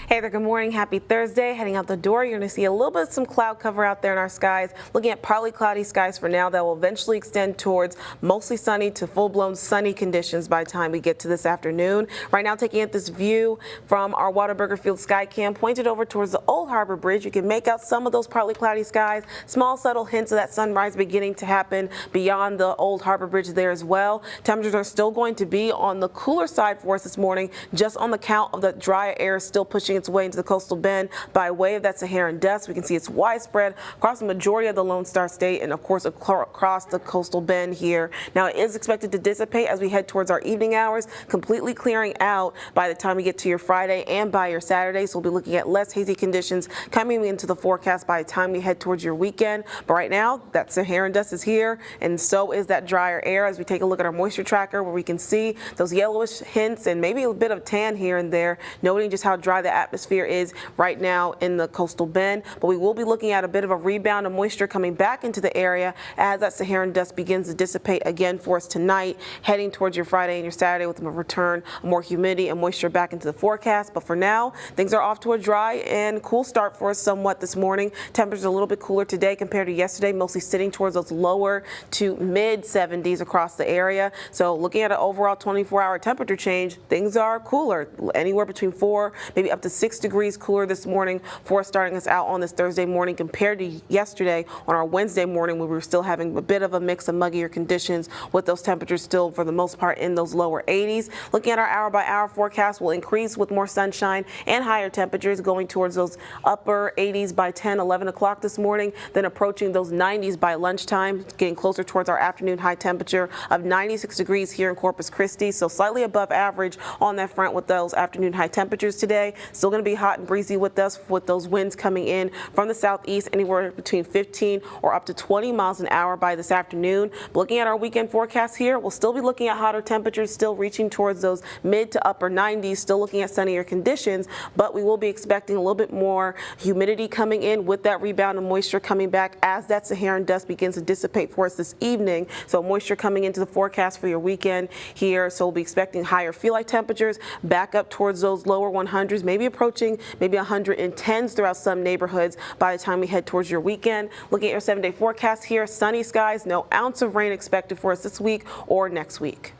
Hey there, good morning. Happy Thursday. Heading out the door, you're going to see a little bit of some cloud cover out there in our skies. Looking at partly cloudy skies for now that will eventually extend towards mostly sunny to full-blown sunny conditions by the time we get to this afternoon. Right now, taking at this view from our Whataburger Field sky cam pointed over towards the Old Harbor Bridge. You can make out some of those partly cloudy skies. Small subtle hints of that sunrise beginning to happen beyond the Old Harbor Bridge there as well. Temperatures are still going to be on the cooler side for us this morning, just on the count of the drier air still pushing its way into the coastal bend by way of that Saharan dust. We can see it's widespread across the majority of the Lone Star State and, of course, across the coastal bend here. Now, it is expected to dissipate as we head towards our evening hours, completely clearing out by the time we get to your Friday and by your Saturday. So we'll be looking at less hazy conditions coming into the forecast by the time we head towards your weekend. But right now, that Saharan dust is here, and so is that drier air as we take a look at our moisture tracker, where we can see those yellowish hints and maybe a bit of tan here and there, noting just how dry the atmosphere is right now in the coastal bend. But we will be looking at a bit of a rebound of moisture coming back into the area as that Saharan dust begins to dissipate again for us tonight, heading towards your Friday and your Saturday with a return of more humidity and moisture back into the forecast. But for now, things are off to a dry and cool start for us somewhat this morning. Temperatures a little bit cooler today compared to yesterday, mostly sitting towards those lower to mid 70s across the area. So looking at an overall 24-hour temperature change, things are cooler, anywhere between 4, maybe up to 6 degrees cooler this morning for starting us out on this Thursday morning compared to yesterday on our Wednesday morning, where we were still having a bit of a mix of muggier conditions with those temperatures still for the most part in those lower 80s. Looking at our hour-by-hour forecast, will increase with more sunshine and higher temperatures going towards those upper 80s by 10, 11 o'clock this morning, then approaching those 90s by lunchtime, getting closer towards our afternoon high temperature of 96 degrees here in Corpus Christi, so slightly above average on that front with those afternoon high temperatures today. Still going to be hot and breezy with us, with those winds coming in from the southeast anywhere between 15 or up to 20 miles an hour by this afternoon. But looking at our weekend forecast here, we'll still be looking at hotter temperatures, still reaching towards those mid to upper 90s, still looking at sunnier conditions, but we will be expecting a little bit more humidity coming in with that rebound of moisture coming back as that Saharan dust begins to dissipate for us this evening. So moisture coming into the forecast for your weekend here. So we'll be expecting higher feel-like temperatures back up towards those lower 100s, maybe approaching maybe 110s throughout some neighborhoods by the time we head towards your weekend. Looking at your 7-day forecast here, sunny skies, no ounce of rain expected for us this week or next week.